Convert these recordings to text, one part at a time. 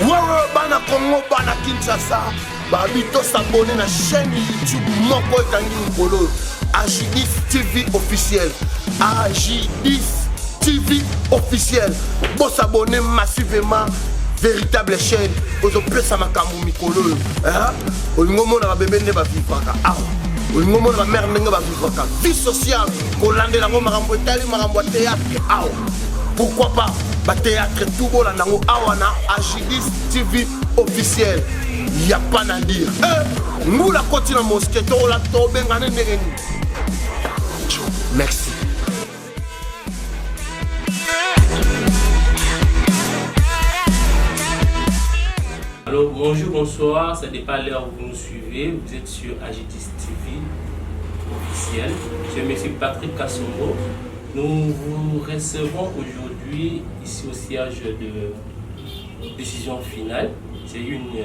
Wewe bana Congo bana Kinshasa babito s'abonner na chaîne YouTube moko ekangi mukolo AJ10 TV officiel. AJ10 TV officiel. Bon s'abonner massivement. Véritable chaîne. Ozo pesa makambo mikolo. Olingo mona ba bébé ne ba vivaka. Olingo mona ba mère ndenge ba vivaka. Vie sociale. Kolandela ngo makambo etali makambo théâtre. Pourquoi pas ba théâtre tout bon là awana AJ10 TV officiel. Y a pas à dire. Nous la continue mosquée to la to bengane ndengeni. Merci. Alors bonjour, bonsoir, ça dépend l'heure où vous nous suivez, vous êtes sur AJ10 TV officiel. Je suis M. Patrick Kassongo. Nous vous recevons aujourd'hui ici au siège de décision finale. C'est une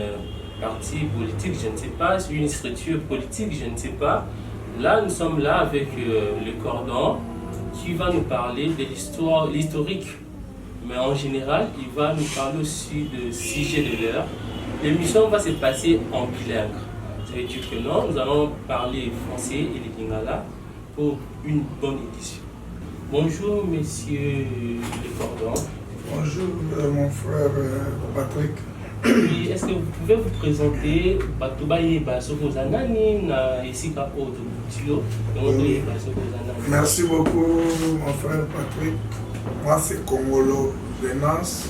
partie politique, je ne sais pas, c'est une structure politique, je ne sais pas. Là, nous sommes là avec le cordon qui va nous parler de l'histoire, l'historique. Mais en général, il va nous parler aussi de sujet de l'heure. L'émission va se passer en bilingue. Ça veut dire que non, nous allons parler français et le lingala pour une bonne édition. Bonjour, monsieur Le Cordon. Bonjour, mon frère Patrick. Oui, est-ce que vous pouvez vous présenter Merci beaucoup, mon frère Patrick. Moi, c'est Congolo Venance,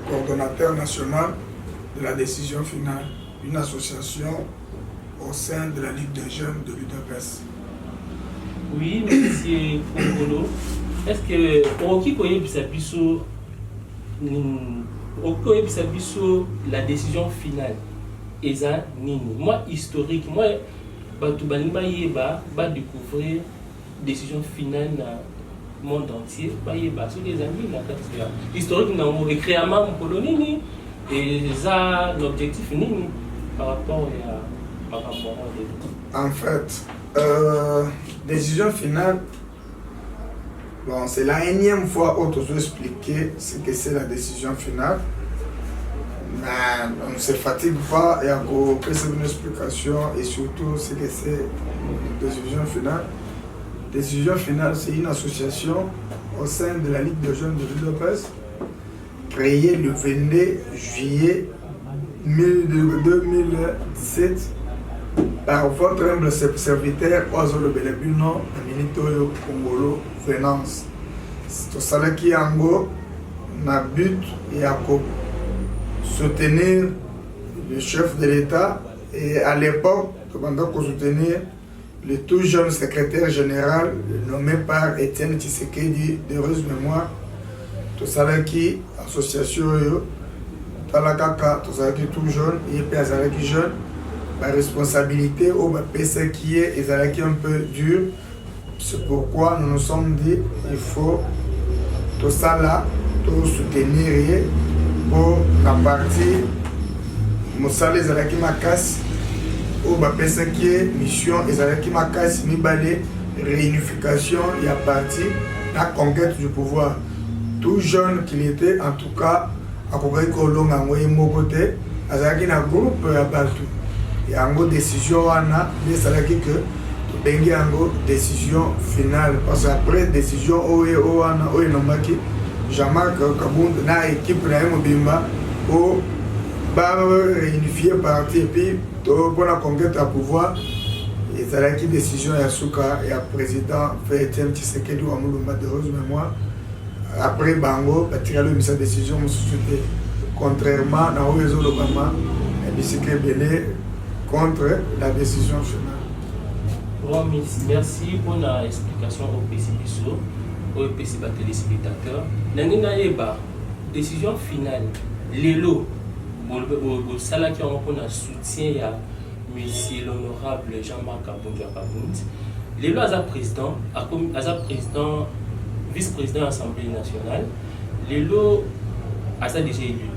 coordonnateur national de la décision finale, une association au sein de la Ligue des jeunes de l'UDPS. Oui, monsieur Congolo, est-ce que pour qui peut la décision finale eza nini? Moi historique, moi batu balinga yeba ba découvrir décision finale na monde entier, ba yeba sur les amis na katia historique na mo récréamment mon nini et ça l'objectif nini par rapport à en fait décision finale. Bon, c'est la énième fois où tu dois expliquer ce que c'est la décision finale. Mais on ne se fatigue pas et encore faire une explication et surtout ce que c'est la décision finale. Décision finale, c'est une association au sein de la Ligue des jeunes de l'UDPS créée le 22 juillet 2017 par votre humble serviteur Oazolo Belebuno, Aminitoyo Congolo Venance. C'est ça qui est en gros, na but et à soutenir le chef de l'État et à l'époque, pendant qu'on soutenir le tout jeune secrétaire général nommé par Étienne Tshisekedi d'heureuse mémoire. Tout ça qui association Talakaka, tout ça qui tout jeune et puis jeune. La responsabilité au PC qui est un peu dur. C'est pourquoi nous nous sommes dit il faut tout ça là, tout soutenir pour la partie Moussa les Alaki Makas au PC qui est mission les Alaki Makas Mibale réunification et à partir la conquête du pouvoir. Tout jeune qu'il était, en tout cas, à Kogai Kolonga Moye Mokote, Azaki na groupe à partout. Il y a une décision, mais ça veut dire que il y a une décision finale. Parce qu'après décision, Jean-Marc Kabound, na équipe na Mobimba, au réunifier parti et puis pour la conquête à pouvoir. Et ça veut dire décision à Souka et à président fait Etienne Tshisekedi ou Amoulumba de heureuse mémoire. Après Bango, il y a eu cette décision, contrairement à Oezo Lobama, et Bicycle Belé. Contre la décision finale. Bon, merci pour l'explication au PCBISO, au PCB téléspectateur. Nangina Eba, décision finale. L'élo, au salaire qui a un soutien à monsieur l'honorable Jean-Marc Kabound. L'élo a président, vice-président de l'Assemblée nationale. L'élo a déjà élu,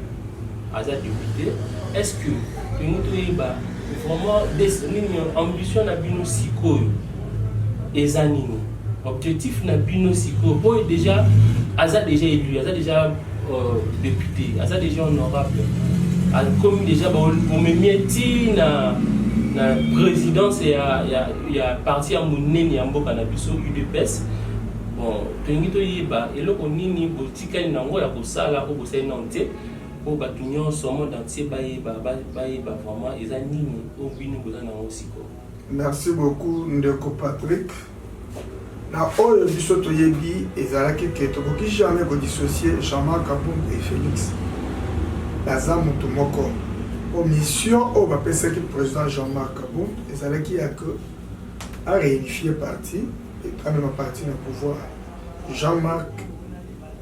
a député. Est-ce que nous vraiment ambition na bino sikoyo ezanini objectif na bino sikoyo déjà aza déjà élu aza déjà député aza déjà honorable comme déjà on me mieti na présidence et ya parti à monene ya mboka na biso UDPS. Bon, tongi to yeba eloko nini botika nango ya kosala ko bosai nante po batunyo somo d'entier bayeba vraiment eza nini o bino boza na osiko. Merci beaucoup ndeko Patrick. Na oyo biso to yebi ezalaki ke to boki jamais ko dissocier Jean-Marc Kabund et Félix. Baza mutu moko. Mission au bapesa ki président Jean-Marc Kabund ezalaki ya que a réunifier parti et quand même parti na pouvoir. Jean-Marc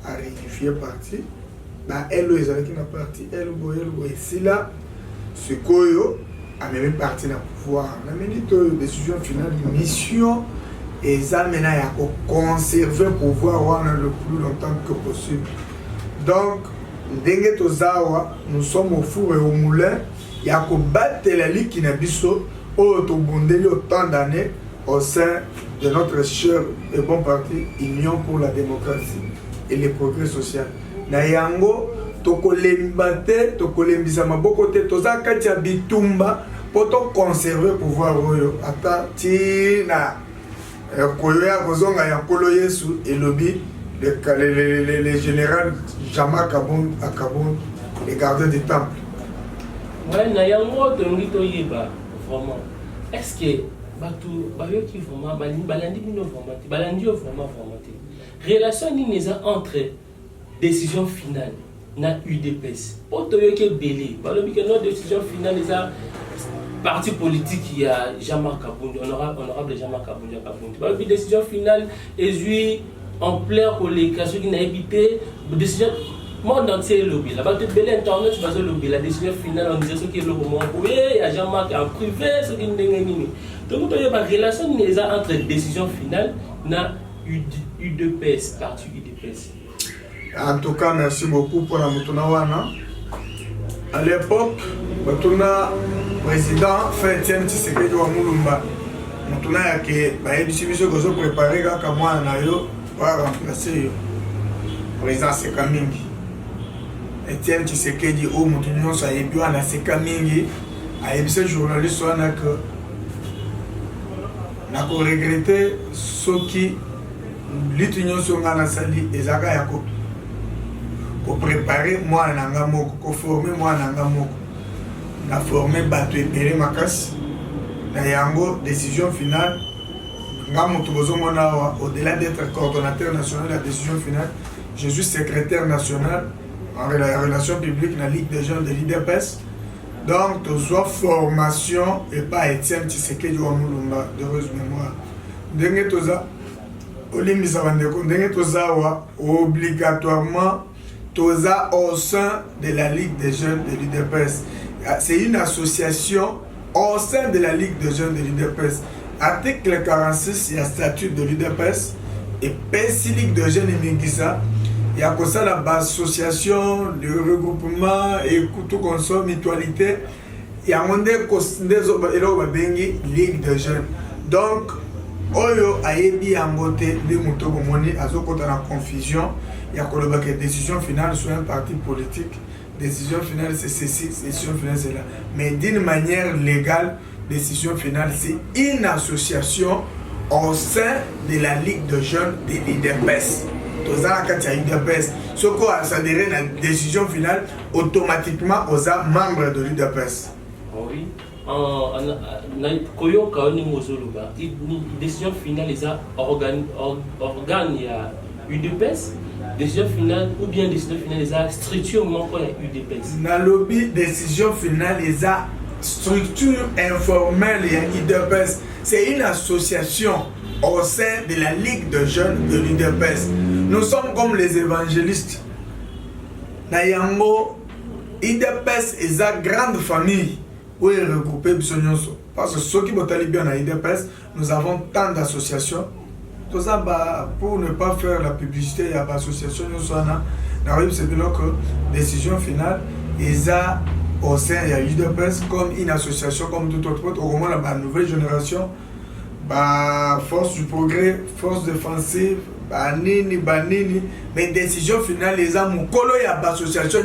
a réunifié parti. Na elo ezalaki na parti elo si là ce koyo a même parti na pouvoir. Na minute décision finale mission ezamena ya ko conserver pouvoir wana le plus longtemps que possible. Donc ndenge tozawa nous sommes au four et au moulin ya ko battre la ligue na biso o to bondeli autant d'années au sein de notre cher et bon parti Union pour la démocratie et le progrès social. Na yango tokolembate tokolembisa maboko te toza kati ya bitumba pour to conserver pouvoir oyo ata ti na koyo ya kozonga ya kolo Yesu elobi le général Jean-Marc Kabund à Kabund, les gardiens du temple. Ouais, nayango tongi to yeba vraiment. Est-ce que batu bayoki vraiment balandi bino vraiment balandi vraiment relation ni neza entre décision finale na UDPS. Poto yoki belé. Balobi que notre décision finale eza parti politique il y a Jean-Marc Kabund, honorable Jean-Marc Kabund à Kabund. Balobi décision finale est en plein pour les cas qui n'ont évité décision monde entier lobby là-bas tu bel internet tu vas au lobby la décision finale on disait ce qui est le moment oui il y a Jean-Marc en privé ce qui n'est nini donc il y a une relation entre décision finale na UDPS parti UDPS. En tout cas merci beaucoup pour la mutuna wana. À l'époque batuna président fait Etienne Tshisekedi wa Mulumba mutuna yake bayebi biso gozo préparer kaka mwana na yo para remplacer président Seka mingi. Etienne Tshisekedi o mutu nyonso ayebi wana Seka mingi ayebisa journaliste wana que na ko regretter soki litu nyonso nga nasali ezaka ya ko préparer mwana nanga moko ko former mwana nanga moko na former bato ebele makasi na yango décision finale. Au-delà d'être coordonnateur national de la décision finale, je suis secrétaire national en relations publiques de la Ligue des jeunes de l'IDPS. Donc, tu sois formation et pas Etienne Tshisekedi wa Mulumba, d'heureuse mémoire. Denge toza, olimisa bandeko, denge toza wa obligatoirement toza au sein de la Ligue des jeunes de l'IDPS. C'est une association au sein de la Ligue des jeunes de l'IDPS. Article 46, il y a statut de l'UDPS et PSI Ligue de jeunes et Mingisa. Il y a comme ça l'association, le regroupement et tout consomme, mutualité. Il y a un Ligue de jeunes. Donc, Oyo Ayebi Angote de Mutogomoni, Azokota la confusion. Il y a que décision finale sur un parti politique. Décision finale, c'est ceci, décision finale, c'est là. Mais d'une manière légale, décision finale, c'est une association au sein de la Ligue de jeunes de l'IDPS. Tous les IDPS, ceux qui ont adhéré à la décision finale, automatiquement, aux membres de l'IDPS. Oui. Décision finale, les organes UDPS. Décision finale ou bien décision finale, les structure manquant à UDPS. Dans le lobby, décision finale, les structure informelle et UDPS. C'est une association au sein de la Ligue de jeunes de l'UDPS. Nous sommes comme les évangélistes. Nayango, UDPS est une grande famille où est regroupé Bissonyonso. Parce que ceux qui vont aller bien à UDPS, nous avons tant d'associations. Tout ça, pour ne pas faire la publicité, il y a une association, c'est que décision finale, ils ont au sein de l'UDPS comme une association, comme tout autre, au moment de la nouvelle génération, force du progrès, force défensive, banini, mais décision finale, les gens, il y a une association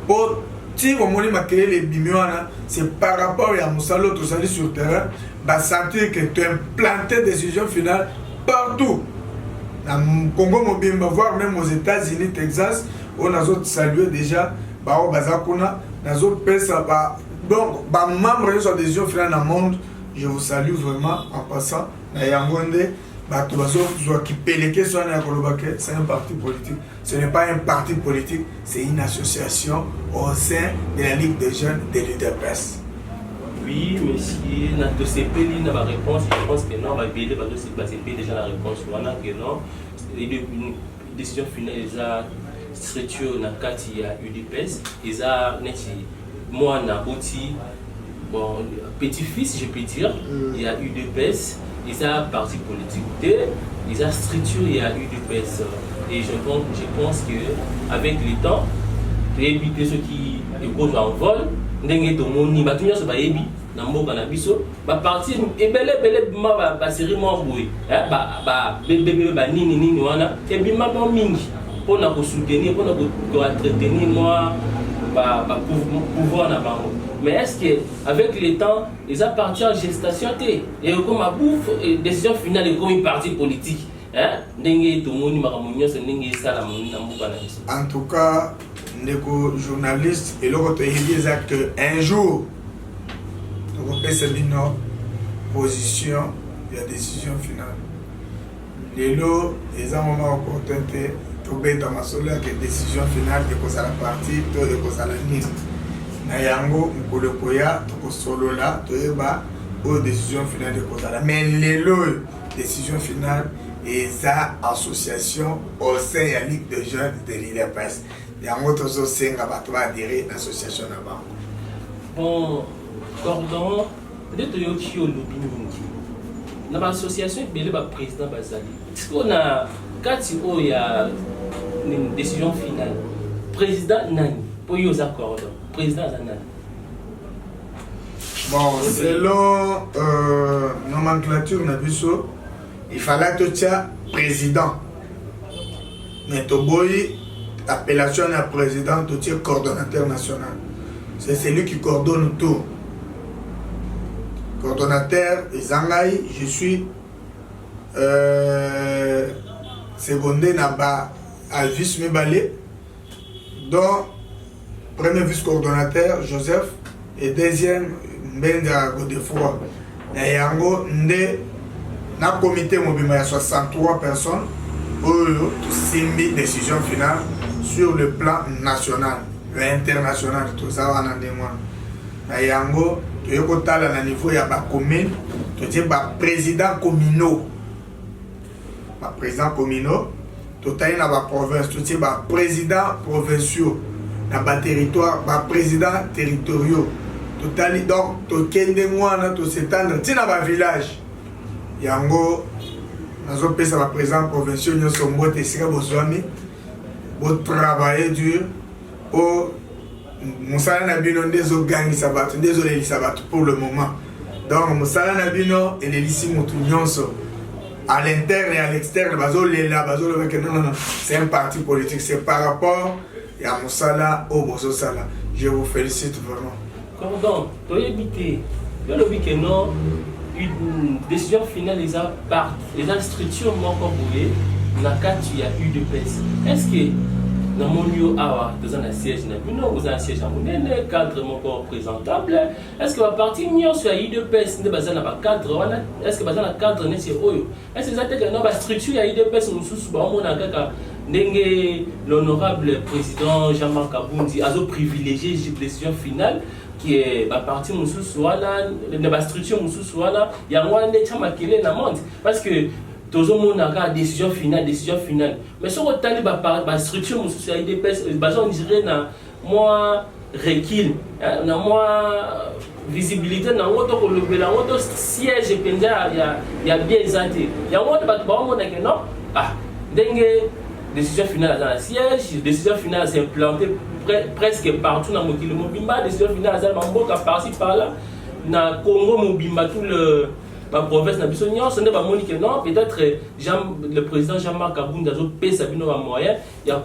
pour si on m'a créé les bimiwana, c'est par rapport à Moussalo, tout ça sur le terrain, bah sentir que tu as implanté décision finale partout. Dans le Congo Mobimba, voire même aux États-Unis, Texas, on a salué déjà, bah au Bazakuna, dans autres pays, ça va. Donc, bah membre de la décision finale dans le monde, je vous salue vraiment en passant. Nayangonde, bah tout qui peleke soit c'est un parti politique. Ce n'est pas un parti politique, c'est une association au sein de la Ligue des jeunes de l'UDPS. Oui, monsieur, na TCP, il n'a pas réponse. Je pense que non, on va payer parce que c'est déjà la réponse. On a que non. Une décision finale, ils ont structure na kati ya UDPS. Ils ont moi na outil bon petit-fils, je peux dire. Il y a UDPS. Ils ont parti politique. Ils ont structure il y a UDPS. Et je pense que avec le temps, pour éviter ceux qui écoutent en vol. Ndenge to moni ba tunya so ba yebi na mboka na biso ba parti ebele ma ba série mo boy ba bébé ba nini wana e bima mo mingi pona ko soutenir pona ko entretenir moi ba pouvoir na bango. Mais est-ce que avec le temps ils ont parti en gestation et comme a bouffe décision finale comme une parti politique ndenge to moni makamunyo so ndenge sala moni na mboka na biso. En tout cas, les journalistes et l'autre disent qu'un jour, nous avons fait notre position de la décision finale. Les lots, les moments opportuns, trouver dans ma solaire que décision finale de cause à la partie, de cause à la ligne. Nayango, Mkolokoya, Toko Solo là, Toyeba, ou décision finale de cause à la. Mais les lots, décision finale, et ça, association au sein de la Ligue de jeunes de l'IDPS. Il y a un autre qui va adhérer à l'association là-bas. Bon, Cordon, peut-être que tu as le lobby. Dans l'association, il y a le président Bazali. Est-ce qu'on a, quand il y a une décision finale, président Nani, pour y accords, président Nani. Bon, selon nomenclature, il fallait que tu sois président. Mais Toboyi, appellation à président, tu es coordonnateur national. C'est celui qui coordonne tout. Coordonnateur, Zangaï, je suis secondé à vice Mebale, dont premier vice-coordonnateur, Joseph, et deuxième, Mbenga Godefroy. Nayango, Nde, dans le comité mobile, il y a 63 personnes. Tout simbi décision finale sur le plan national et international. Tout ça on a des mois. Nayango, tu es au niveau ya ba commune, tu es ba président communaux. Ba président communaux, tu es na ba province, tu es ba président provinciaux, na ba territoire, ba président territoriaux. Tout donc tu es des mois na tu s'étendre, tu na ba village. Yango nous président provincial, nous sommes travailler dur pour nous pour le moment. Donc, et les à l'interne et à l'externe, c'est un parti politique, c'est par rapport à Moussala au Bososala. Je vous félicite vraiment. Cordon, tu as évité, une décision finale, les structures m'ont bougé, dans le cas il y a eu de pèse. Est-ce que dans mon lieu, dans un siège, vous avez un siège à mon cadre encore présentable? Est-ce que la partie mieux sur eu de pèse, n'est pas un cadre? Est-ce que un cadre n'est pas est-ce que la structure il y a eu de pèse, nous sommes l'honorable président Jean-Marc Kabundi a privilégié la décision finale qui est la partie la structure il y a un des monde parce que tout le monde a décision finale mais si on a la structure il y a des moins recul moins visibilité dans votre siège il y a bien exalté il y a un non ah décision finale dans la siège, décision finale s'est implantée presque partout dans le Mobimba, décision finale dans Mamboka, par-ci par-là, dans le Congo Mobimba, tout la province de Bissonnion, ce n'est pas Monique, non, peut-être le président Jean-Marc Kabounda a payé sa moyen, il y a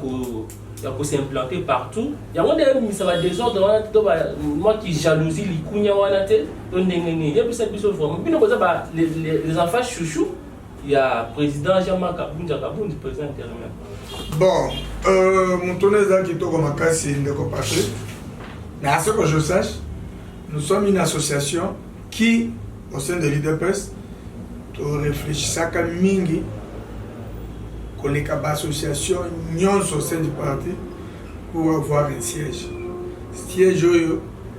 il faut s'implanter partout. Il y a ça va désordre, moi qui jalousie les couilles, il y a plus ça, les enfants chouchou, il y a le président Jean-Marc Kaboundja, le président intérimaire. Bon, mon tonnerre qui est au Macas, c'est une Patrick. Mais à ce que je sache, nous sommes une association qui, au sein de l'IDPS, réfléchit à Mingi, qu'on est une association au sein du parti pour avoir un siège. Siège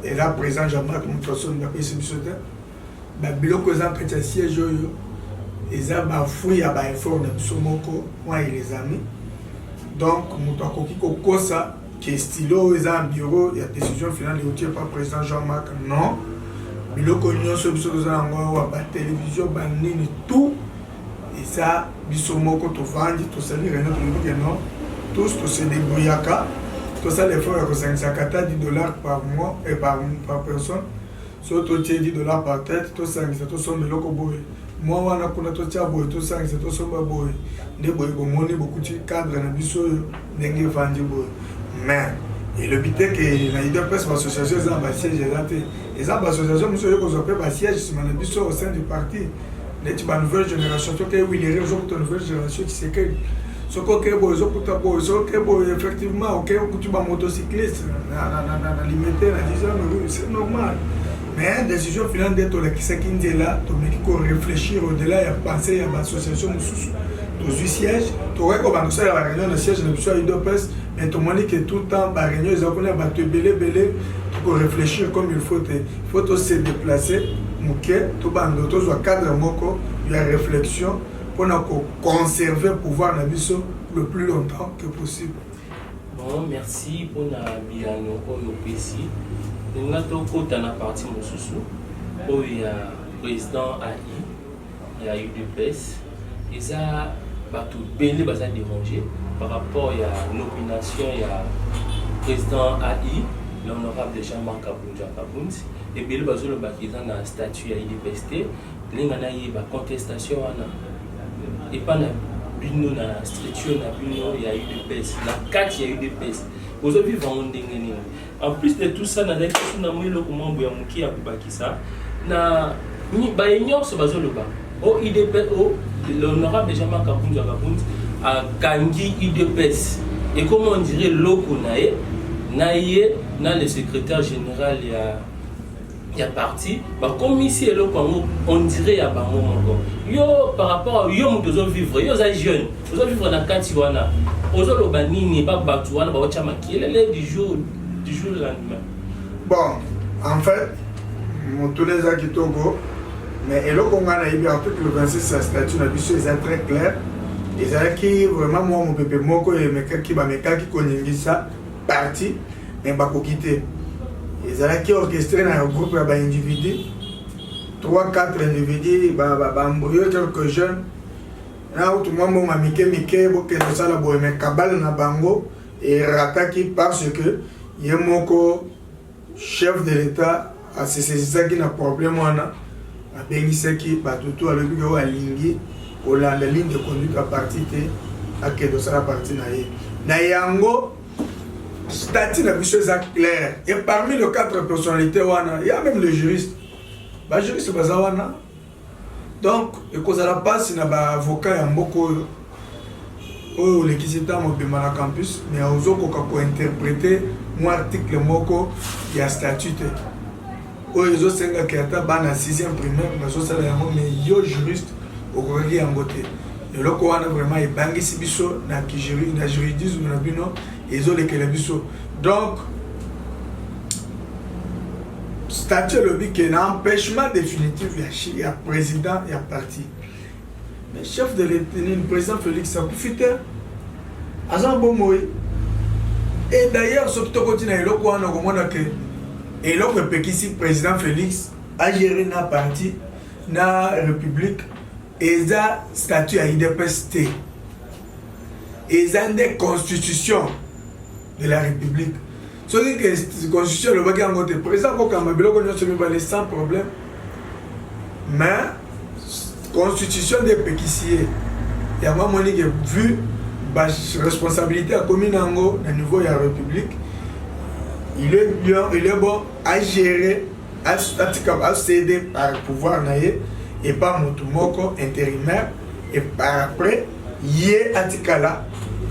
est là présent, Jean-Marc Moutosson, il a pris ce bisotin. Mais biloko que siège ils ont bafouillé à effort de Somoko, moi et les amis. Donc, Moutakoki Kokosa, qui est stylo, ils ont un bureau, il y a décision finale, il n'y a pas président Jean-Marc, non. Biloko Nyon, ceux qui sont en télévision, tout. Et ça, Bisomoko, tout vendu, tout ça, non. Tous, tout se débrouillaka. Tout ça, les fonds, c'est 10 dollars par mois et par personne. Surtout, $10 par tête, tout ça, tout ça, mais loko boy. Moi, on a tout ça, tout ça, tout ça, boy. Des boy, beaucoup de cadres, on a biso, n'engue vendu boy. Mais, et le but est que la IDPS, l'association, ils ont un siège, ils ont une association, monsieur, ils ont un siège, c'est au sein du parti. La nouvelle génération, tu sais, oui, les raisons pour ta nouvelle génération, tu sais que. Ce que effectivement, ok, tu vas motocycliste, c'est normal. Mais décision finale d'être là, qui est là, tu dois réfléchir au-delà, il y a pensé à l'association, tu as siège, tu aurais commencé à la réunion de siège de l'IDPS, mais tu m'as dit que tout le temps, la réunion, ils ont belé, tu peux réfléchir comme il faut, se déplacer, tu vas cadre, il y a réflexion. Pour conserver le pouvoir le plus longtemps que possible. Bon, merci pour la biano au PC. Nous avons une partie de où il y a le président AI, il y a UDPS. Ils ont tout belé dérangé par rapport à nomination, il y a le président AI, l'honorable Jean-Marc Kaboundja. Et bien, le statut à l'IDPST, il y a une contestation. Et pas na bino na structure na bino il y a eu des pèses na 4 il y a eu des pèses aujourd'hui vont ndengeni en plus de tout ça na des choses na mwilo comment boya muki ya kubakisa na ni ba ignore ce bazo loba au IDP au l'honorable Jean-Marc Kaboundja a kangi IDPS et comment on dirait loko naye na le secrétaire général il y a parti, comme ici et là, on dirait à Bango encore. Yo, par rapport à yo, nous devons vivre, yo, les jeunes, nous devons vivre dans le Katiwana. Aux autres, Banini, Babatuana, Bawachamaki, l'élève du jour au lendemain. Bon, en fait, mon tournée est Togo, mais et là, qu'on a eu article 26, sa statut, c'est très clair. Et c'est qui vraiment, moi, mon pépé, moi, qui connaît ça, parti, mais pas quitter. Ils ont orchestré dans un groupe d'individus, 3-4 individus, quelques jeunes. Là où tout le monde m'a mis ça la boîte, mais Kabal na bango et rataki parce que il y a mon chef de l'État, c'est ça qui n'a problème on a bénissé qui bat tout à l'heure à Lingi, ou la ligne de conduite à partir de à quel ça la partie na yango. Statut la mission est clair. Et parmi les 4 personnalités, il y a même le juriste. Le juriste, c'est Bazawana. Donc, et cause à la passe, il y a un avocat, il y a beaucoup qui sont dans le campus, mais aux autres qui ont interprété mon article, il y a statut. Les autres, c'est qui ont dans la 6e primaire, mais il y a un juriste au côté en côté. Et là, on a vraiment un bangi si biso na juridisme na bino et zo les biso. Donc statut le but que l'empêchement définitif il y a président il y a parti. Mais chef de l'État, le président Félix Sakufite azan bomoy. Et d'ailleurs ce qui te continue et là on a comment que et là que Pekisi président Félix a géré na parti na république. Et ça, statut à IDPST. Et ça, des constitutions de la République. Ce qui est la constitution, le bagage en côté. Président, quand on se met sans problème. Mais, constitution des péquissiers. Il y a un moment vu la responsabilité à commune au niveau de la République. Il est bon à gérer, à céder par le pouvoir et pas Motumoko intérimaire. Et par après, il y a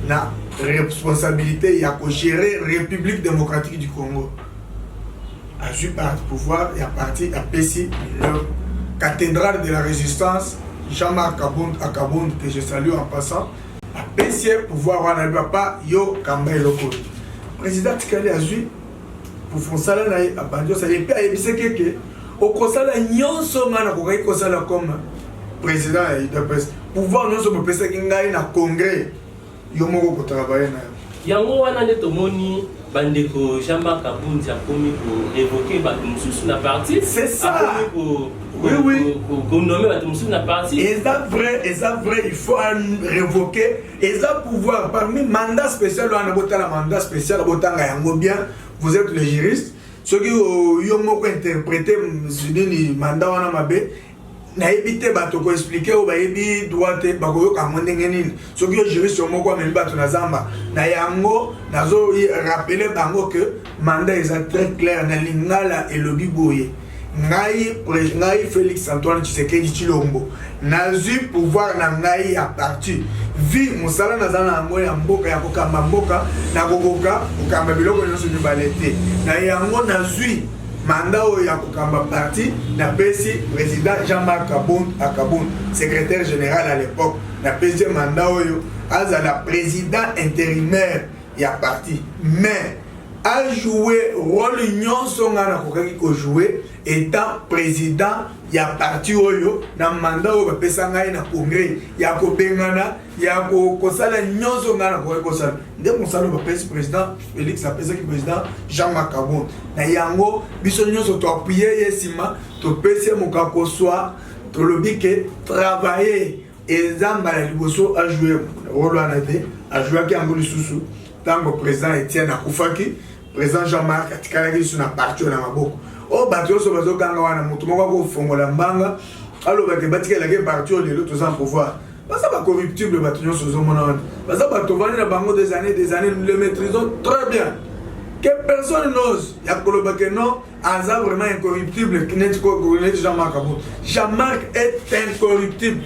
la responsabilité de gérer la République démocratique du Congo. Agi par le pouvoir et à partir de PSI, leur cathédrale de la résistance, Jean-Marc Akabound, que je salue en passant, à PSI, pouvoir, on n'a pas yo Kamba et Loko. Président Tikali Agi, pour faire ça, à Bandio, ça y est, que au conseil, nyonso ngana kokai kosala comme président de presse. Pouvoir nyonso pour pesa kingai na congrès, yo moko ko travailler na. Yango wana nde tomoni bandeko Jean-Marc Akabound a commis pour évoquer bato mususu na parti. C'est ça. Oui. Pour nommer bato mususu na parti. Et ça vrai, il faut révoquer. Et ça pouvoir parmi mandat spécial, on a voté la mandat spécial, botanga yango bien. Vous êtes le juriste. Ceux qui ont interprété le mandat wana mabe, na évité bato ko expliquer ou ba yebi droit te ba ko ka mondenge nini. Ceux qui ont juriste au moko mais bato na zamba. Na yango nazo rappeler bango que mandat est très clair na lingala et le biboye. Ngai Félix Antoine Tshisekedi Tshilombo nazu pouvoir na ngai à partir vi musala nazana ngo ya mboka ya kokamba mboka na kokoka kokamba biloko nyonso mibalete na yango nazu mandat oyo ya kokamba parti na pesi président Jean-Marc Akabound secrétaire général à l'époque na pesi mandat oyo azala président intérimaire ya parti mais a joué rôle nyonso ngana kokaki ko jouer étant président ya parti oyo na mandat oyo bapesa ngai na congrès ya kobengana ya kosala nyonso ngana kokaki kosala nde mosala bapesi président Félix apesaki président Jean-Marc Akabound na yango biso nyonso to appuyer yesima to pesi mokako soir to lobi ke travailler ezamba la liboso a jouer rôle wana te a jouer ki angoli susu tango président Etienne Akufaki président Jean-Marc atikalaki sur na parti na maboko o bato so bazo kanga wana mutu moko ko fongola mbanga alo ba ke batikela ke parti o lelo tous en pouvoir basa ba corruptible bato nyonso zo mona wana basa bato vani na bango des années nous le maîtrisons très bien que personne n'ose ya koloba que non aza vraiment incorruptible qui n'est ko Jean-Marc Akabound Jean-Marc est incorruptible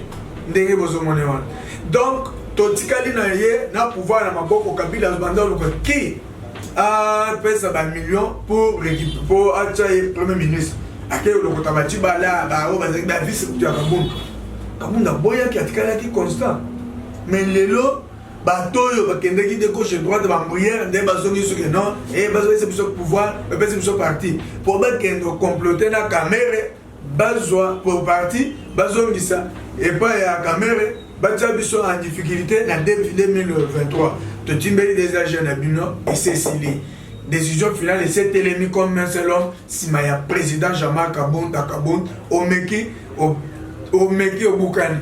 ndenge bozo mona wana donc totikali na ye na pouvoir na maboko Kabila zbanda ko ki pesa ba millions pour attirer premier ministre. Akeo le kotabati bala ba o ba vice président Akabound boya ki atikala ki constant. Mais lelo batoyo ba kendeki de gauche droite ba mbrière de ba zongi ce que non et ba c'est pour pouvoir ba c'est pour parti. Pour ba kendo comploter na caméra bazwa pour parti ba zongi ça et pas ya caméra ba biso en difficulté na 2023. De Timbeli des agents d'Abino et Cécilie. Décision finale et c'est élément comme un seul homme. Si ma président Jean-Marc Akabound Omeki au Boukani.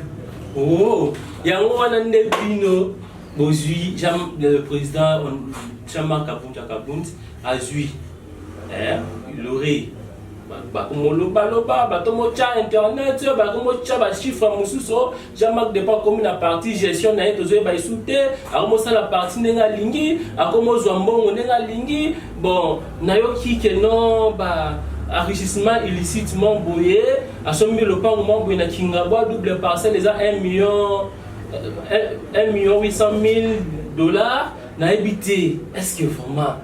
Oh, il y a un Bino, le président Jean-Marc Akabound a zui. Il aurait. Internet, chiffre Jean-Marc de pas comme la partie gestion na yeto ba isute akomosa la partie nenga lingi akomozwa mbongo nenga lingi bon nayoki que non ba enrichissement illicitement boyé asombi le pango mambo na Kingabwa double parcelle les a 1 million 800 000 $. Na habité est-ce que vraiment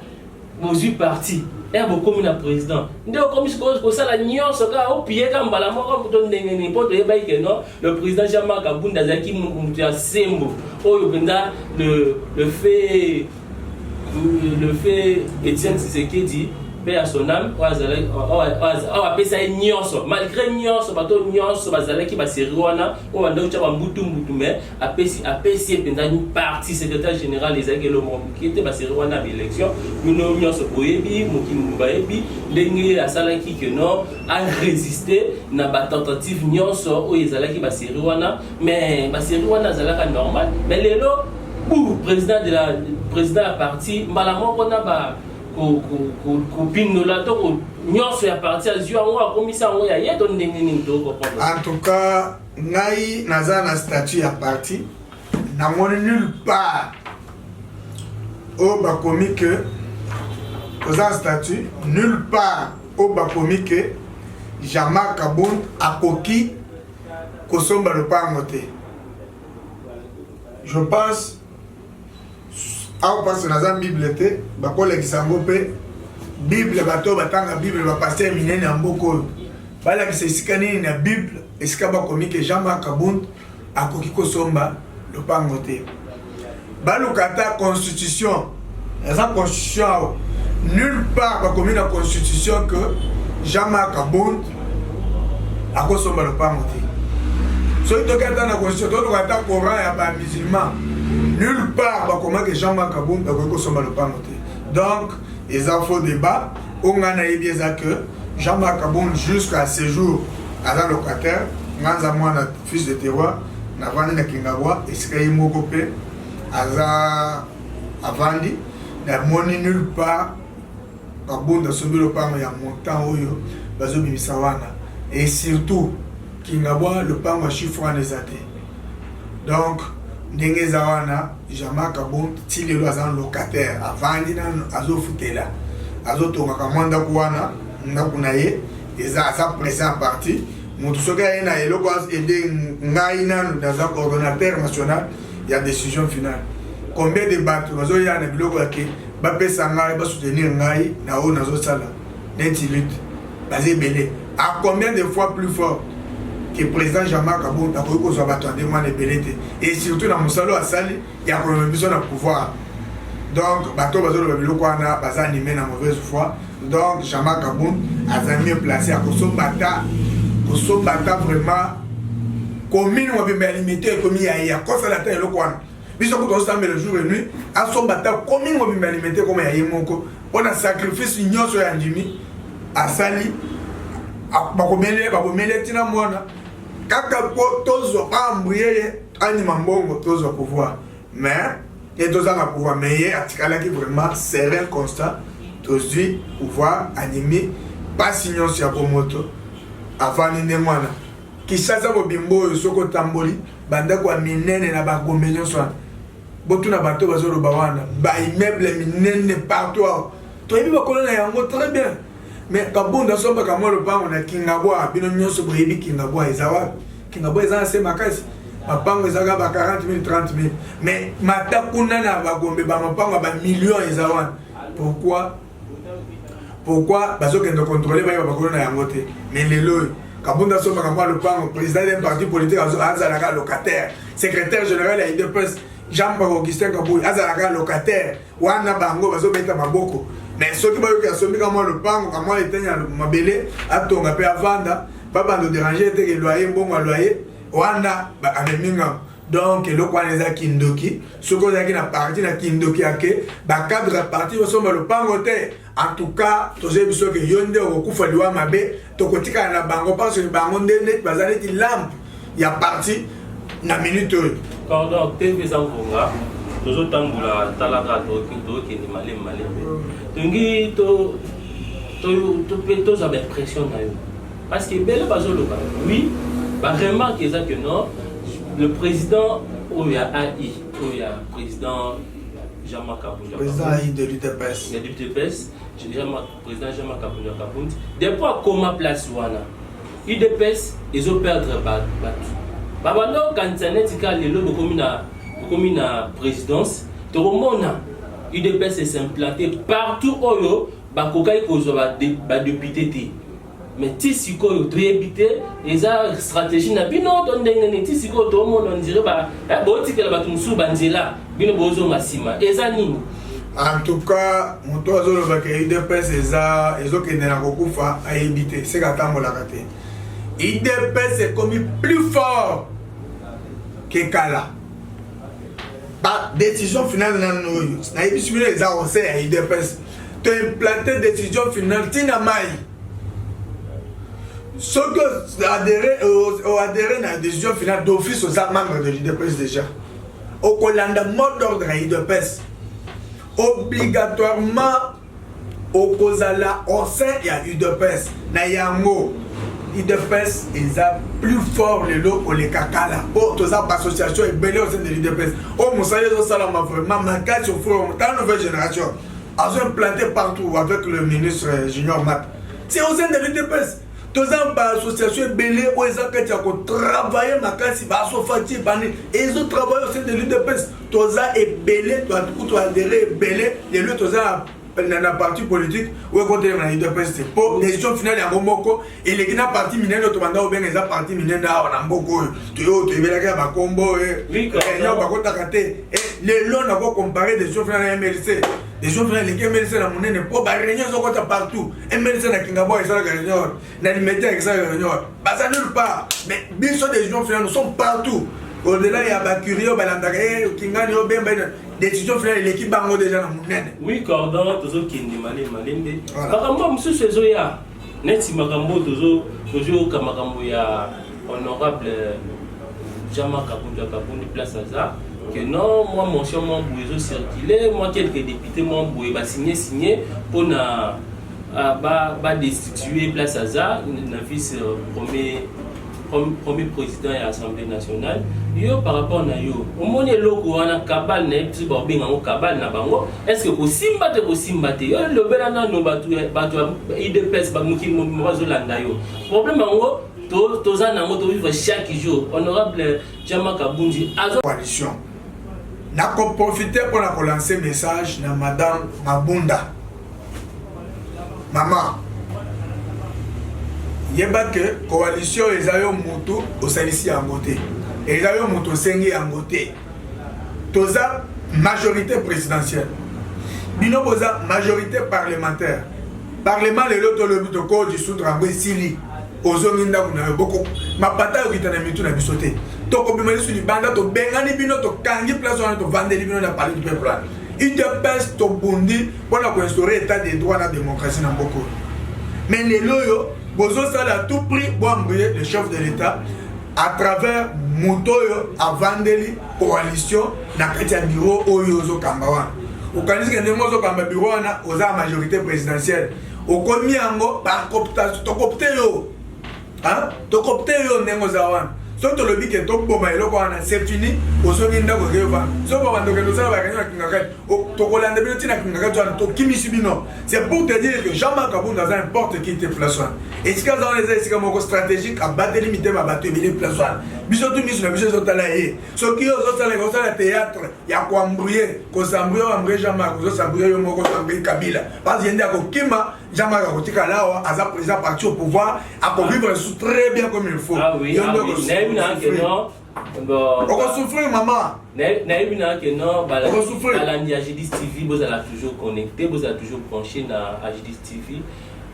Mozu parti et beaucoup de président. Nous comme ça la nyonso ka au pied ka mbala moko to ndenge ni poto e baike non le président Jean-Marc Akabound azaki mutu ya sembo oyo benda le fait Etienne Tshisekedi paix à son âme malgré nyonso bato nyonso bazalaki baseri wana o banda ucha bambutu mais apesi penza une partie secrétaire général les agelo qui était baseri wana élection nous nyonso boyebi mokimbu bayebi ndenge asalaki que non a résister na ba tentative nyonso o ezalaki baseri wana mais baseri wana zalaka normal mais lelo pour président de la partie mbala moko na ba en tout cas, ngai naza na statut ya parti na moni nulle part au bakomi que aux statut nulle part au bakomi que Jean-Marc Kabound a coquille kosomba le pangote. Je pense au parce que dans la Bible était bakole kisangope Bible bato batanga Bible ba pasteur minene amboko bala ki sesikani na Bible esika bakomi que Jean-Marc Kabound a coquille kosomba le pangote. Balukata constitution, la constitution nulle part bakomi na constitution que Jean-Marc Kabound a kosomba le pangote. So il doit dans la constitution, il doit être Coran et pas musulman. Nulle part comment que Jean-Marc Kabound a kosomba le pangote. Donc, les infos débat, on a bien ça que Jean-Marc Kabound jusqu'à ce jour à la locataire, dans moi fils de terroir, na vandi na Kingabwa, esika moko pe aza avandi na moni nulle part Kabound a sombi le pango ya montant oyo bazo bimisa wana et surtout Kingabwa le pango chiffre en ezate. Donc ndenge zawana Jean-Marc Kabound ti lelo aza locataire avandi na azo futela azo tonga kamanda kuwana ndako na ye eza asa présent parti moto soki aye na eloko ede ngai nanu dans un coordonnateur national ya décision finale. Combien de bato bazoya na biloko yake bapesa ngai basoutenir ngai na oyo nazosala neti lutte baza ebele à combien de fois plus fort que président Jean-Marc Kabound akoki kozwa bato ademande ebele te et surtout na mosala asali ya koloma biso na pouvoir. Donc bato bazoloba biloko wana baza animé na mauvaise foi. Donc Jean-Marc Kabound aza mieux placé à kosombata vraiment commune ou bien limité comme il y a quoi la terre le coin biso ko to le jour et nuit a son bata commune ou bien limité comme il y a moko on a sacrifice nyonso ya ndimi asali ba ko mele tina mona kaka ko tozo ambrier anima mbongo tozo pouvoir mais et tozo na pouvoir mais atikala qui vraiment serein constat tozo pouvoir animer pas signon sur promoto avant ni mwana kisasa bo bimbo soko tamboli banda kwa minene na bagombenyo swana botu na bato bazolo bawana ba immeuble minene partout to yebi bakolona yango très bien mais Kabound asomba kama le pango na Kingabwa bino nyonso bo yebi Kingabwa ezawa Kingabwa ezana se makasi mapango ezaga ba 40 000 30 000 mais matakuna na bagombe ba mapango ba millions ezawa pourquoi bazoke de contrôler ba bakolona yango te mais lelo Kabound asomba kama le pango président d'un parti politique azalaka locataire secrétaire général ya IDPS Jean-Paul Augustin Kabound azalaka locataire wana bango bazobeta maboko mais soki bayoki asombi kama le pango kama etenya mabele atonga pe avanda babando déranger te ke loyer mbongo loyer wana ba ameminga. Donc eloko wana eza kindoki soki ozalaki na parti na kindoki yake bacadre parti osomba le pango te. En tout cas tozoyebi biso ke yo nde okokufa liwa mabe tokotikala na bango parce que bango nde neti baza neti lampe ya parti na minute oyo. Pardon, TV Zangonga tozotambola talaka tokende maleme tongi toza baimpression na yo parce que ebele bazoloba oui baremarke eza que non le président oyo ya AI oyo ya président Jean-Marc Kabound président AI de l'UDPS président Jean-Marc Kabound depuis akoma place wana UDPS ezoperdre bato babano kanisa neti ka lelo bokomi na présidence tokomona UDPS s'implanter partout oyo bakokaki kozwa badepute te mais ti sikoyo toyebite eza stratégie na bino to ndenge nini ti sikoyo tomona ndire botikela bato mosusu banzela bino bozonga nsima eza nini. En tout cas moto azolobaka UDPS ezokende na kokufa ayebi te seka atambolaka te. UDPS ekomi plus fort que kala ba décision finale nanoyo nayebi simile eza conseil ya UDPS to implanter décision finale tina mai soki adhéré na décision finale d'office oza membre de l'UDPS déjà okolanda mot d'ordre ya UDPS obligatoirement okozala au sein ya UDPS na yango l'IDPS est plus fort les lots pour les cacala. Oh, toutes les associations est belle au sein de l'IDPS. Oh, mon salaire au salaire m'a vraiment manqué sur la nouvelle génération. Elles ont implanté partout avec le ministre Junior Mat. C'est au sein de l'IDPS. Tous les associations est belle où ils ont travaillé ma classe, ils ont fatigué, ils ont travaillé au sein de l'IDPS. Tous les est belle, tu as adhéré belle, les lots tous dans la partie politique où on est dans l'IDPS pour décision finale ya ngomoko et les gina parti minene to banda obenga eza parti minene na mboko to yo to ibelaka ba kombo réunion ba kota kate les lots na ko comparer décision finale ya MLC décision finale les MLC na munene pour ba réunion zo kota partout MLC na kingabo eza la réunion na limité avec ça réunion ba ça nulle part mais biso décision finale nous sommes partout au-delà ya ba curieux ba landaka kingani obemba décision finale l'équipe bango déjà na munene. Oui, cordon tozo kindi malembe. Makambo monsieur Sezoya. Neti makambo tozo kamakambo ya honorable Jama Kabundi place Aza que non moi mention mon bouezo circuler moi quelques députés mon boué ba signer pour na ba destituer place Aza na vice premier président de l'Assemblée nationale. Yo par rapport à yo, au moins les locaux on a cabal n'est pas bien en cabal na bango. Est-ce que vous simbate yo le belana no batu IDPS ba muki mazolanda yo. Problème en toza na moto vivre chaque jour. Honorable Jama Kabundi coalition. N'a qu'on profiter pour la lancer message na madame Mabunda. Maman yeba que coalition ezayo moto osalisi yangote ezayo moto sengi yangote toza majorité présidentielle bino boza majorité parlementaire parlement le loto le but ko dissoudre ngo esili ozonginda kuna boko mapata okitana mitu na bisote to ko bimali su libanda to bengani bino to kangi place on to vandeli bino na parler du peuple IDPS to bundi pour la instaurer état de droit na démocratie na boko mais les loyo bozo sala à tout prix pour embrouiller le chef de l'État à travers Motoyo à Vandeli coalition na kati ya bureau oyozo kambawa au kanisi que mozo kamba bureau na oza majorité présidentielle au komi yango par cooptation to copter yo hein to copter yo ndengo zawan soto lobi ke to boma eloko wana c'est fini ozo nginda ko geva so ba bando ke nozala ba kanya kingaka to kolanda bino tina kingaka to kimisi bino c'est pour te dire que Jean-Marc Kabunda za importe qui te place et si quand on les a moko stratégique à battre limiter ba bateau bien place biso tout misu na biso zotala ye so ki ozotala ko sala théâtre ya ko embrouiller ko s'embrouiller Jean-Marc ko s'embrouiller yo moko s'embrouiller Kabila parce qu'il y a ko kima Jean-Marc Kabutika là à sa président parti au pouvoir à vivre sous très bien comme il faut. Ah oui, on va souffrir maman. Naïbina que non, Balandi Agidis TV, vous allez toujours connecté, vous allez toujours branché dans Agidis TV.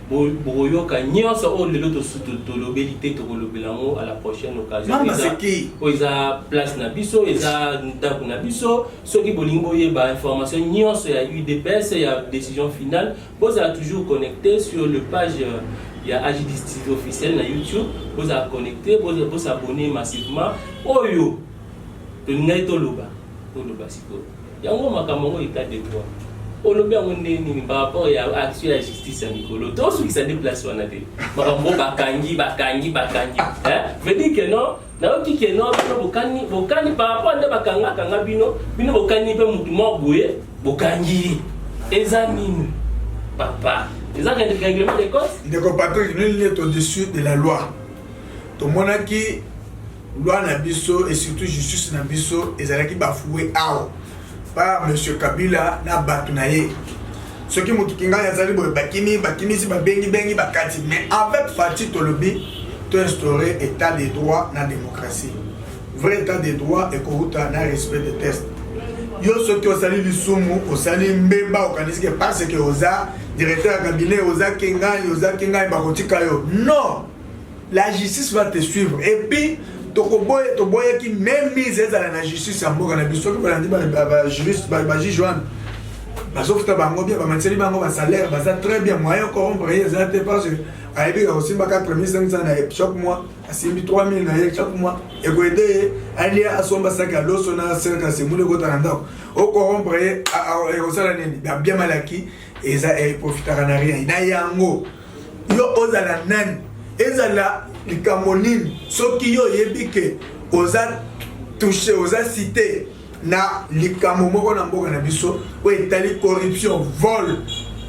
Boyo ka nyonso o lelo to suto to lobelité to lobelango à la prochaine occasion. Oza place na biso, eza ndako na biso, soki bolingo yeba information nyonso ya UDPS ya décision finale, vous allez toujours connecté sur le page il y a Agidis TV officiel na YouTube, vous allez connecté, vous abonner massivement. Oyo to ngai to loba siko. Yango makambo état de droit. On a bien par rapport à l'action de la justice à Nicolo. Tout ce qui se déplace, on a dit. Marambo, bakangi. Veut dire que non, naoki que non, bokani par rapport à bakanga, kanga bino bokani pe mutumo boué, bokangi. Examine, papa. Les règlements des causes. Les compatriotes, nul n'est au-dessus de la loi. Tout le monde qui loi nabiso et surtout justice nabiso, ils allaient qui bafouer ao. Par M. Kabila na batunaye. Ce qui m'a dit bakimi si bengi bakati. Mais avec Fatih Tolobi, tu instauré état de droit na démocratie. Vrai état de droit et kohuta na respect des tests. Yo ce qui osali lisumu, osali mbemba okanisike parce que oza directeur cabinet, oza kenga bakotika yo. Non. La justice va te suivre. Et puis toboye qui même mise la justice en mboka na biso ko balandi ba juriste ba juge sauf que bango bien ba manteli bango ba salaire ba très bien moyen corrompre les até parce que aibi aussi ba 4500 na chaque mois asimbi 3000 na chaque mois et ko aider ali asomba saka loso na cercle c'est mule ko tananda o corrompre et ko sala nini bien malaki et ça profitera na rien na yango yo ozala nan ezala likambo nini soki yo oyebi ke oza touché oza cité na likambo moko na mboka na biso oyo etali corruption vol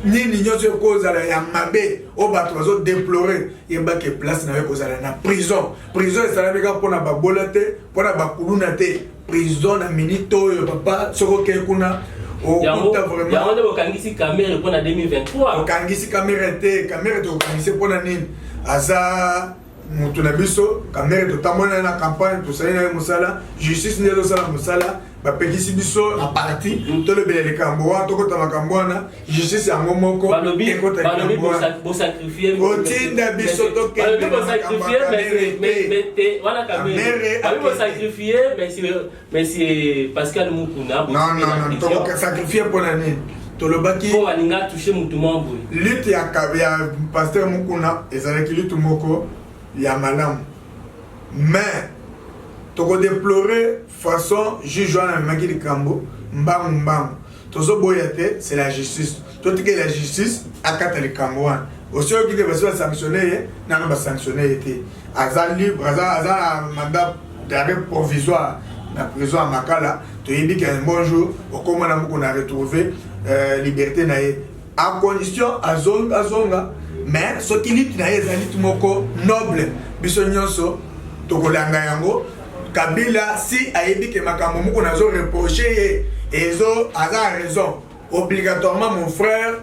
nini nyonso ekozala ya mabe oyo bato bazodeplore yebake place na yo ekozala na prison esalami kaka mpona babola te mpona bakuluna te prison na minute oyo papa soki okei kuna okuta vraiment okangisi kamere mpona 2023 okangisi kamere te tokokangisi mpona nini aza mutu na biso kamere totambola na campagne tosali na ye mosala justice nde ezosala mosala bapekisi biso na parti tolobela likambo wana tokota makambo wana justice yango moko otinda biso tokende na makambo ya Pascal Mukuna tokosakrifie mpona nini tolobaki lutte ya Pasteur Mukuna ezalaki lutte moko ya malamu mais tokodeplore façon juge wana amemaki likambo mbangu tozoboya te c'est la justice totike la justice akata likambo wana osi oyoki te basi basanctionne ye nano basanctionne ye te aza libre aza na mandat d'arrêt provisoire na prison ya Makala toyebi ke un bon jour okomona moko na retrouver liberté na ye à condition azonga mais soki liti na ye eza liti moko noble biso nyonso tokolanga yango Kabila si ayebi ke makambo moko nazo reprocher ye ezo aza raison obligatoirement mon frère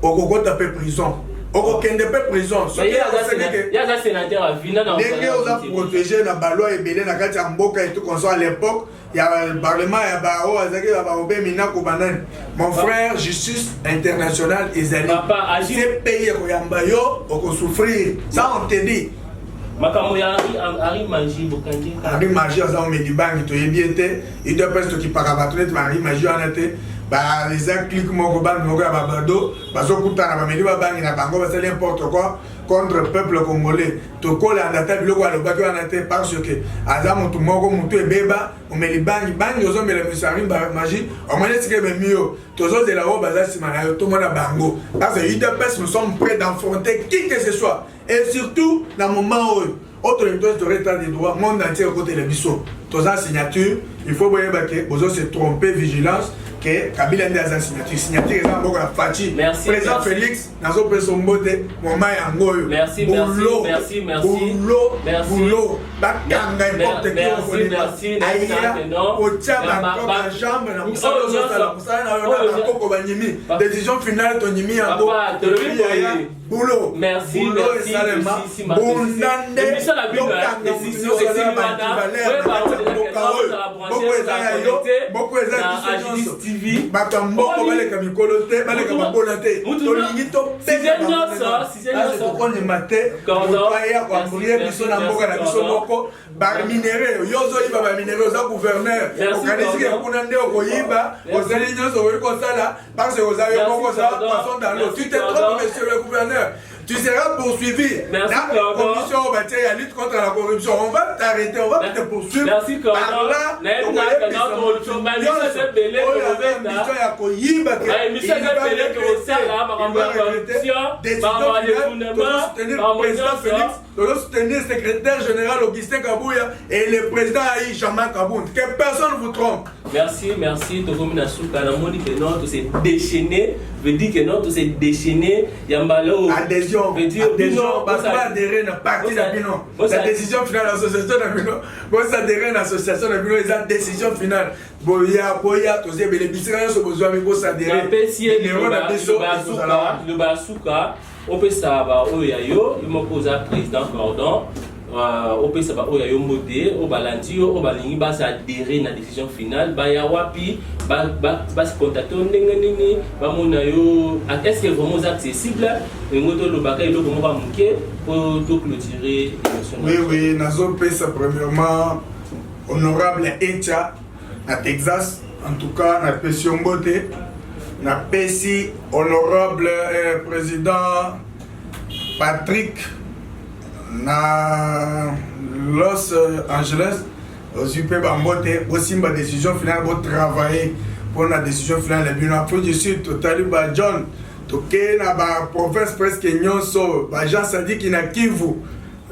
okokota pe prison okokende pe prison soki aza sénateur avina na ndenge oza protégé na baloi ebele na kati ya mboka etu konso à l'époque ya parlement ya bao azaki ya baobe minako banani mon frère justice internationale ezali c'est pays koyamba yo okosouffrir ça on te dit makambo ya Henri Magie bokangi Henri Magie aza omedi bangi toyebi ete ido peste tokipaka bato neti Henri Magie wana te eza clique moko bangi moko ya babado bazokutana bamedi babangi na bango basali n'importe quoi contre le peuple congolais tokolanda ta biloko alobaki wana te parce que aza motu moko motu ebeba omeli bangi ozomela miso Henri Magie omoni esika ememi yo tozozela oyo baza nsima na yo tomona bango parce que ido peste nous sommes prêts d'enfronter qui que ce soit et surtout dans le moment où autre état des droits monde entier côté de biso toza signature il faut voyer que vous se tromper vigilance que Kabila ndi aza signature eza mboko ya Fachi président Félix nazo peso mbote moment yango yo boulot bakanga importe qui aïra otia ba jambe na musala na yo na koko banyimi décision finale to nyimi yango boulot bondande boko eza bato mboko baleka mikolo te baleka babola te tolingi topekakondima te opaya kwamburie biso na mboka na biso moko baminere yo ozoyiba baminere oza gouverneur okanisiki kuna nde okoyiba ozali nyonso okoki kosala parce que oza yo moko oza poisson dans l'eau tu te trompes monsieur le gouverneur tu seras poursuivi. Merci, la commission la lutte contre la corruption. On va t'arrêter, on va te poursuivre. Merci, par là, soutenir le secrétaire général Augustin Kabouya et le président Aïe Jean-Marc Kaboun. Que personne ne vous trompe. Merci. Tokomina Souka, la moni que non, tout s'est déchaîné. Veut dire que non, tout s'est déchaîné. Yambalo. Adhésion. Parce que adhérer à parti d'Abino. La décision finale de l'association d'Abino. Vous adhérez à l'association d'Abino, c'est la décision finale. Boya, tous les bénéficiaires sont besoin de vous adhérer. Le Basouka, on peut savoir où il y a yo, il m'a posé président cordon. Au pays ça va au yayo modé au balanti au balingi bas adhérer na décision finale ba ya wapi ba se contacter ndenge nini ba mona yo est-ce que vraiment accessible ngoto lo baka ilo comment ba muke pour tout clôturer l'élection. Oui nazo pesa premièrement honorable Echa à Texas en tout cas na pession mbote na pesi honorable président Patrick na Los Angeles aussi peut bambote aussi ma décision finale pour travailler pour la décision finale bien après je suis totalement ba John toke na ba province presque nyonso ba Jean Sadi qui na Kivu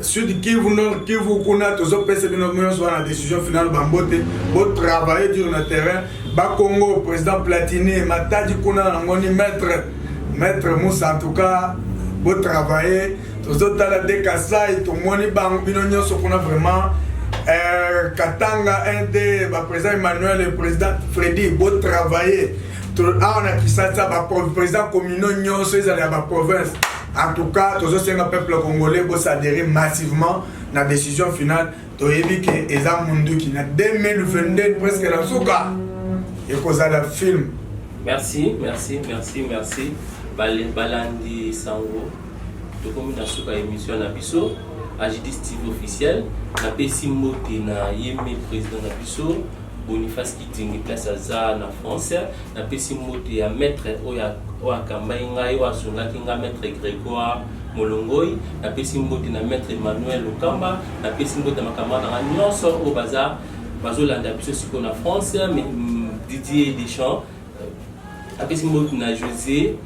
Sud Kivu Nord Kivu kuna tozo pese bino sur la décision finale bambote bo travailler dur na terrain ba Congo président Platini Matadi kuna na ngoni maître Moussa en tout cas bo travailler tozo tala de Kasai to moni bang bino nyonso kuna vraiment Katanga ND ba président Emmanuel et président Freddy bo travailler to a on a kisasa ba président communaux nyonso ils allaient ba province. En tout cas, tous les peuple congolais vont s'adhérer massivement à la décision finale. Tu as vu que les gens qui ont 2022 presque la souka et cause à la film. Merci. Balandi Sango. Tu comme na souka émission na biso, Agidis TV officiel, na Pessimbo na Yeme président na biso. Boniface Kitingi place à Za na France na pesi moto ya maître oya kambai ngai wa sunga kinga maître Grégoire Molongoi na pesi moto na maître Emmanuel Okamba na pesi moto na makamana na nyonso o bazolanda biso siko na France mais Didier Deschamps na pesi moto na José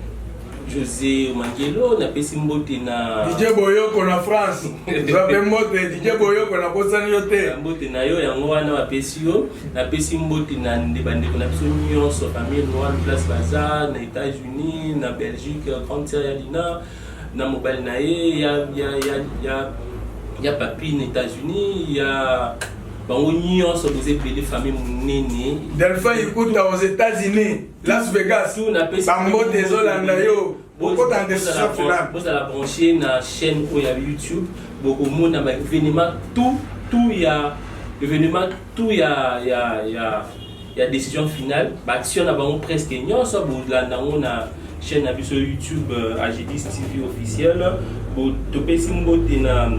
Mangelo na pesi mbote na DJ Boyoko na France. Zape mbote DJ Boyoko na bosani yote. Mbote na yo yango wana wa pesi yo na pesi mbote na ndebande na biso nyonso famille noire place Bazar na États-Unis na Belgique frontière Lina na mobile na ye ya papi na États-Unis ya bango nyonso vous épelé famille munene Delphin ikuta aux États-Unis Las Vegas tout na pesi bambote ezolanda yo beaucoup dans des stations finales vous allez brancher na chaîne ou ya YouTube beaucoup monde na événement tout ya événement tout ya décision finale action na bango presque nyonso vous landa na chaîne na biso YouTube Agidis TV officiel bo to pesi mbote na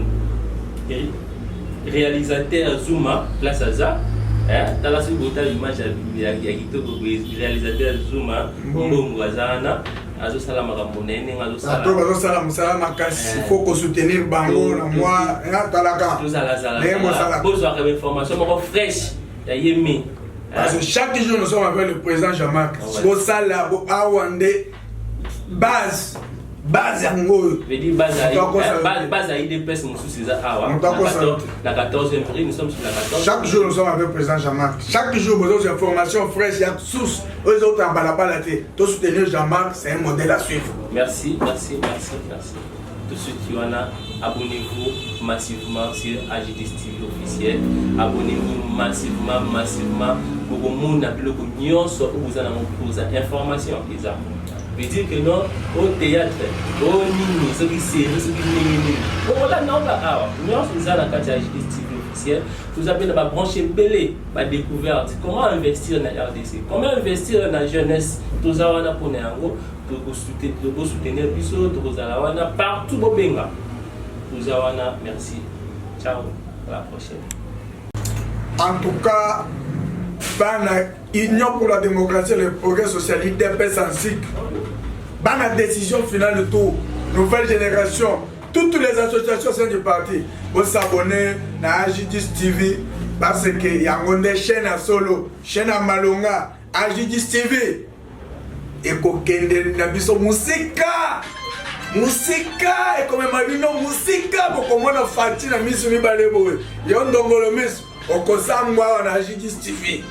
réalisateur Zuma place à ça dans la suite l'image ya kitoko réalisateur Zuma mbongo azana azo sala makambo nene ngazo sala azo sala musala makasi faut ko soutenir bango na moi talaka tout sala besoin de information moko fraîche ya yemi parce que chaque jour nous sommes avec le président Jean-Marc bo sala bo awande base yango veut dire base à IDPS musu c'est awa la 14e prix nous sommes sur la 14e chaque jour nous sommes avec le président Jean-Marc chaque jour nous avons des informations fraîches il y a source eux autres en balabala tout soutenir Jean-Marc c'est un modèle à suivre. Merci tous ceux qui en a abonnez-vous massivement sur Agidis TV officiel abonnez-vous massivement pour que monde na biloko nyonso vous en avez information ça veut dire que non au théâtre au nini ce qui série ce qui nini voilà non là nous sommes à la carte Agidis TV officiel vous avez la branche belé la découverte comment investir dans la RDC comment investir dans la jeunesse tous ça on a pour néango pour soutenir biso tous ça on a partout au Benga tous ça on a merci ciao à la prochaine. En tout cas bana Union pour la démocratie et le progrès social IDPS en cycle bana décision finale de tout nouvelle génération toutes les associations sont du parti pour s'abonner à Agidis TV parce que y a une chaîne à solo chaîne à Malonga Agidis TV et kokende na biso musika et comme mabino musika pour comment on fait na misu mi balebo yo ndongolo misu okosambwa na Agidis TV.